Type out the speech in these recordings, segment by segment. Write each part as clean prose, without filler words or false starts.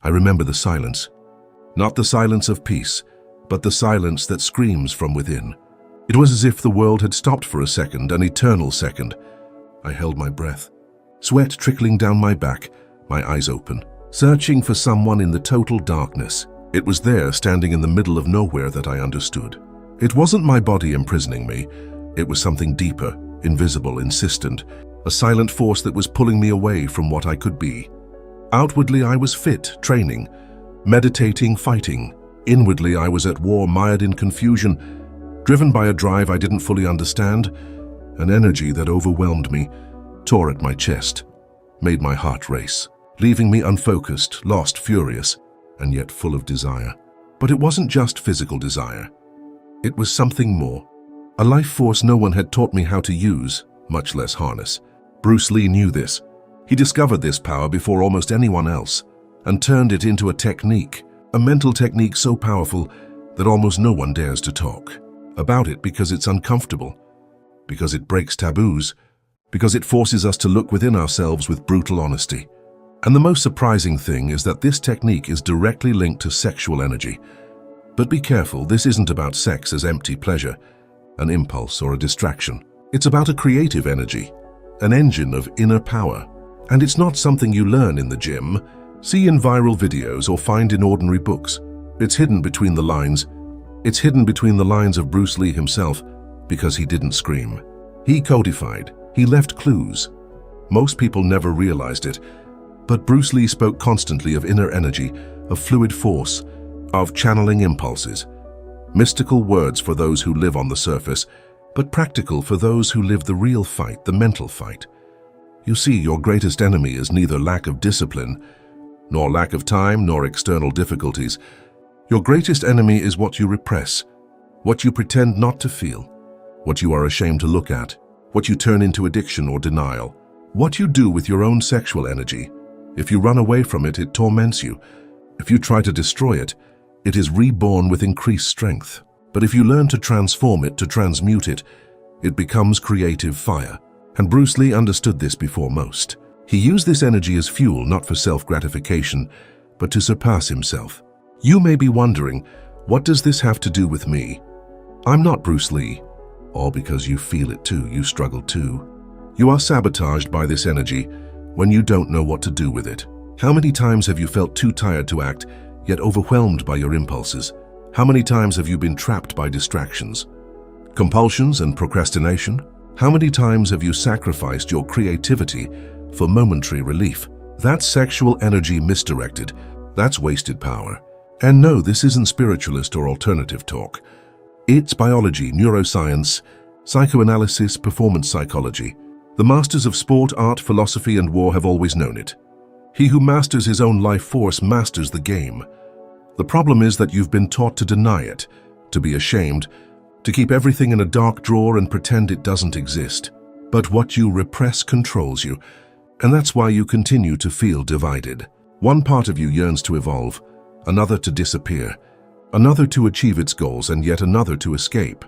I remember the silence. Not the silence of peace, but the silence that screams from within. It was as if the world had stopped for a second, an eternal second. I held my breath, sweat trickling down my back, my eyes open, searching for someone in the total darkness. It was there, standing in the middle of nowhere, that I understood. It wasn't my body imprisoning me. It was something deeper, invisible, insistent, a silent force that was pulling me away from what I could be. Outwardly, I was fit, training, meditating, fighting. Inwardly, I was at war, mired in confusion, driven by a drive I didn't fully understand, an energy that overwhelmed me, tore at my chest, made my heart race, leaving me unfocused, lost, furious, and yet full of desire. But it wasn't just physical desire. It was something more, a life force no one had taught me how to use, much less harness. Bruce Lee knew this. He discovered this power before almost anyone else and turned it into a technique, a mental technique so powerful that almost no one dares to talk about it because it's uncomfortable, because it breaks taboos, because it forces us to look within ourselves with brutal honesty. And the most surprising thing is that this technique is directly linked to sexual energy. But be careful, this isn't about sex as empty pleasure, an impulse or a distraction. It's about a creative energy, an engine of inner power. And it's not something you learn in the gym, see in viral videos, or find in ordinary books. It's hidden between the lines. It's hidden between the lines of Bruce Lee himself, because he didn't scream. He codified. He left clues. Most people never realized it, but Bruce Lee spoke constantly of inner energy, of fluid force, of channeling impulses. Mystical words for those who live on the surface, but practical for those who live the real fight, the mental fight. You see, your greatest enemy is neither lack of discipline, nor lack of time, nor external difficulties. Your greatest enemy is what you repress, what you pretend not to feel, what you are ashamed to look at, what you turn into addiction or denial, what you do with your own sexual energy. If you run away from it, it torments you. If you try to destroy it, it is reborn with increased strength. But if you learn to transform it, to transmute it, it becomes creative fire. And Bruce Lee understood this before most. He used this energy as fuel, not for self-gratification, but to surpass himself. You may be wondering, what does this have to do with me? I'm not Bruce Lee. All because you feel it too, you struggle too. You are sabotaged by this energy when you don't know what to do with it. How many times have you felt too tired to act, yet overwhelmed by your impulses? How many times have you been trapped by distractions, compulsions, and procrastination? How many times have you sacrificed your creativity for momentary relief? That's sexual energy misdirected. That's wasted power. And no, this isn't spiritualist or alternative talk. It's biology, neuroscience, psychoanalysis, performance psychology. The masters of sport, art, philosophy, and war have always known it. He who masters his own life force masters the game. The problem is that you've been taught to deny it, to be ashamed, to keep everything in a dark drawer and pretend it doesn't exist. But what you repress controls you, and that's why you continue to feel divided. One part of you yearns to evolve, another to disappear, another to achieve its goals, and yet another to escape.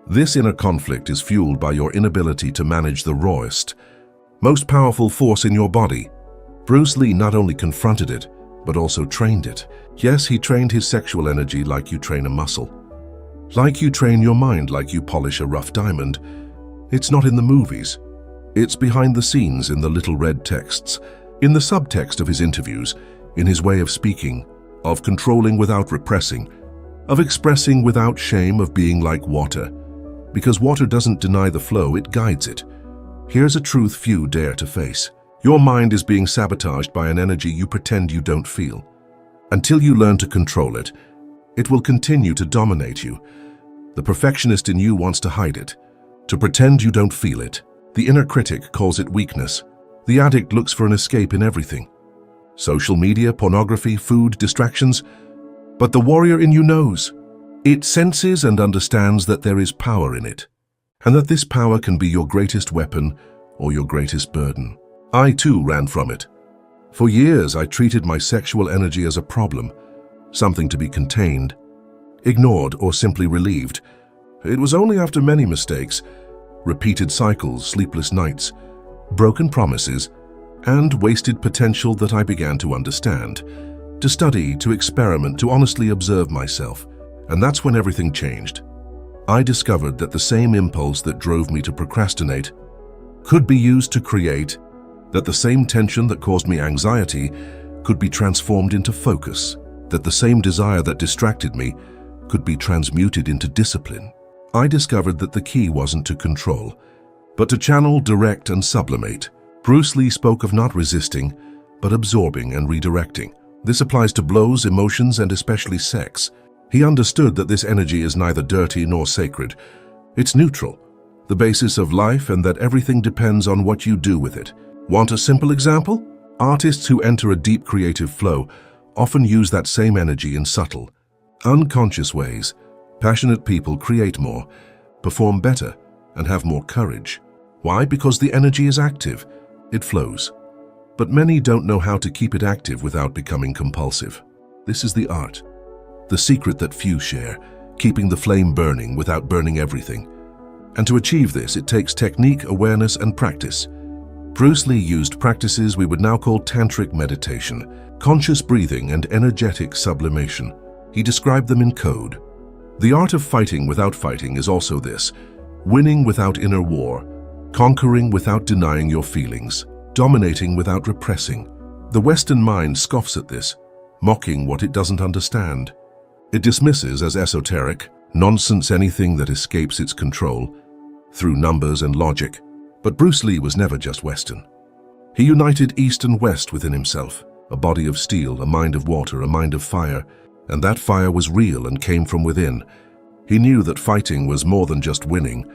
This inner conflict is fueled by your inability to manage the rawest, most powerful force in your body. Bruce Lee not only confronted it, but also trained it. Yes, he trained his sexual energy like you train a muscle. Like you train your mind, like you polish a rough diamond. It's not in the movies. It's behind the scenes, in the little red texts, in the subtext of his interviews, in his way of speaking, of controlling without repressing, of expressing without shame, of being like water. Because water doesn't deny the flow, it guides it. Here's a truth few dare to face. Your mind is being sabotaged by an energy you pretend you don't feel. Until you learn to control it, it will continue to dominate you. The perfectionist in you wants to hide it, to pretend you don't feel it. The inner critic calls it weakness. The addict looks for an escape in everything. Social media, pornography, food, distractions. But the warrior in you knows. It senses and understands that there is power in it, and that this power can be your greatest weapon or your greatest burden. I too ran from it. For years, I treated my sexual energy as a problem, something to be contained, ignored, or simply relieved. It was only after many mistakes, repeated cycles, sleepless nights, broken promises, and wasted potential that I began to understand to study, to experiment, to honestly observe myself. And that's when everything changed. I discovered that the same impulse that drove me to procrastinate could be used to create, that the same tension that caused me anxiety could be transformed into focus, that the same desire that distracted me could be transmuted into discipline. I discovered that the key wasn't to control, but to channel, direct, and sublimate. Bruce Lee spoke of not resisting, but absorbing and redirecting. This applies to blows, emotions, and especially sex. He understood that this energy is neither dirty nor sacred. It's neutral, the basis of life, and that everything depends on what you do with it. Want a simple example? Artists who enter a deep creative flow often use that same energy in subtle, unconscious ways. Passionate people create more, perform better, and have more courage. Why? Because the energy is active. It flows. But many don't know how to keep it active without becoming compulsive. This is the art. The secret that few share, keeping the flame burning without burning everything. And to achieve this, it takes technique, awareness, and practice. Bruce Lee used practices we would now call tantric meditation, conscious breathing, and energetic sublimation. He described them in code. The art of fighting without fighting is also this: winning without inner war, conquering without denying your feelings, dominating without repressing. The Western mind scoffs at this, mocking what it doesn't understand. It dismisses as esoteric, nonsense, anything that escapes its control through numbers and logic. But Bruce Lee was never just Western. He united East and West within himself, a body of steel, a mind of water, a mind of fire, and that fire was real and came from within. He knew that fighting was more than just winning.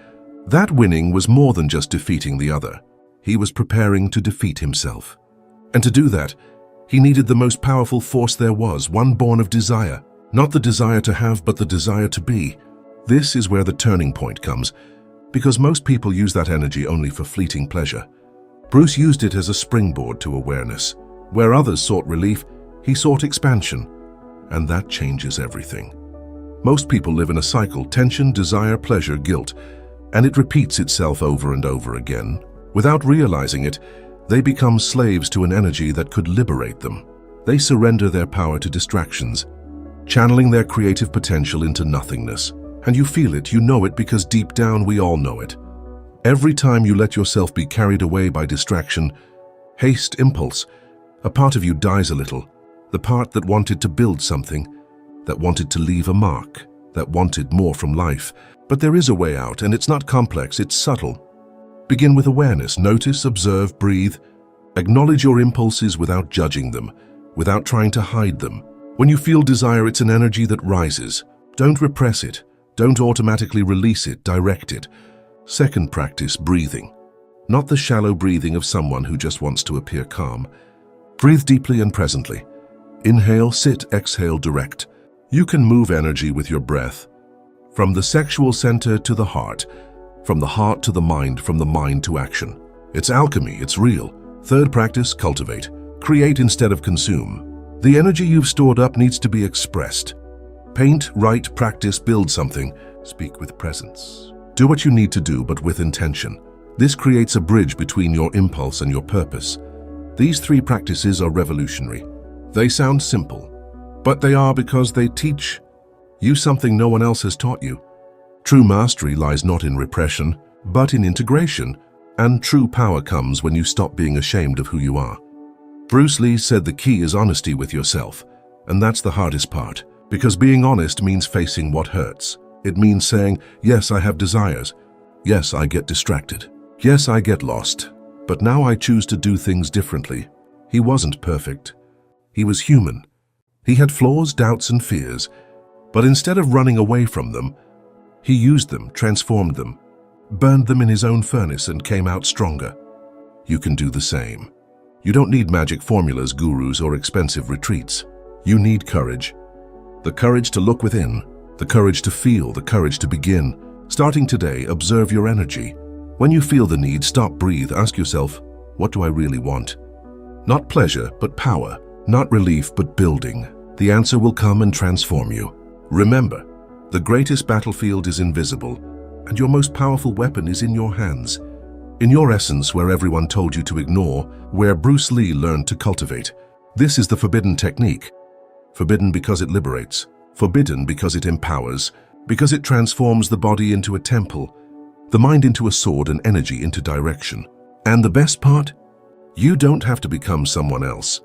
That winning was more than just defeating the other. He was preparing to defeat himself. And to do that, he needed the most powerful force there was, one born of desire. Not the desire to have, but the desire to be. This is where the turning point comes, because most people use that energy only for fleeting pleasure. Bruce used it as a springboard to awareness. Where others sought relief, he sought expansion. And that changes everything. Most people live in a cycle: tension, desire, pleasure, guilt, and it repeats itself over and over again. Without realizing it, they become slaves to an energy that could liberate them. They surrender their power to distractions, channeling their creative potential into nothingness. And you feel it, you know it, because deep down we all know it. Every time you let yourself be carried away by distraction, haste, impulse, a part of you dies a little. The part that wanted to build something, that wanted to leave a mark, that wanted more from life. But there is a way out, and it's not complex, it's subtle. Begin with awareness. Notice, observe, breathe. Acknowledge your impulses without judging them, without trying to hide them. When you feel desire, it's an energy that rises. Don't repress it. Don't automatically release it, direct it. Second practice, breathing. Not the shallow breathing of someone who just wants to appear calm. Breathe deeply and presently. Inhale, sit, exhale, direct. You can move energy with your breath. From the sexual center to the heart, from the heart to the mind, from the mind to action. It's alchemy, it's real. Third practice, cultivate. Create instead of consume. The energy you've stored up needs to be expressed. Paint, write, practice, build something. Speak with presence. Do what you need to do, but with intention. This creates a bridge between your impulse and your purpose. These three practices are revolutionary. They sound simple, but they are because they teach you something no one else has taught you. True mastery lies not in repression, but in integration, and true power comes when you stop being ashamed of who you are. Bruce Lee said the key is honesty with yourself, and that's the hardest part, because being honest means facing what hurts. It means saying, yes, I have desires. Yes, I get distracted. Yes, I get lost. But now I choose to do things differently. He wasn't perfect. He was human. He had flaws, doubts, and fears. But instead of running away from them, he used them, transformed them, burned them in his own furnace, and came out stronger. You can do the same. You don't need magic formulas, gurus, or expensive retreats. You need courage. The courage to look within, the courage to feel, the courage to begin. Starting today, observe your energy. When you feel the need, stop, breathe, ask yourself, what do I really want? Not pleasure, but power. Not relief, but building. The answer will come and transform you. Remember, the greatest battlefield is invisible, and your most powerful weapon is in your hands. In your essence, where everyone told you to ignore, where Bruce Lee learned to cultivate. This is the forbidden technique. Forbidden because it liberates. Forbidden because it empowers. Because it transforms the body into a temple, the mind into a sword, and energy into direction. And the best part? You don't have to become someone else.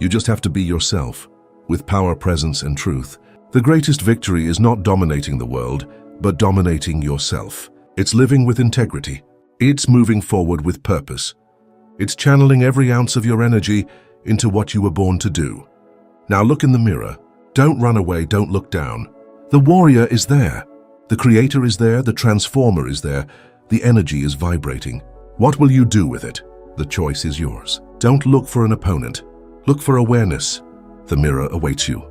You just have to be yourself, with power, presence, and truth. The greatest victory is not dominating the world, but dominating yourself. It's living with integrity. It's moving forward with purpose. It's channeling every ounce of your energy into what you were born to do. Now look in the mirror. Don't run away, don't look down. The warrior is there. The creator is there, the transformer is there. The energy is vibrating. What will you do with it? The choice is yours. Don't look for an opponent. Look for awareness. The mirror awaits you.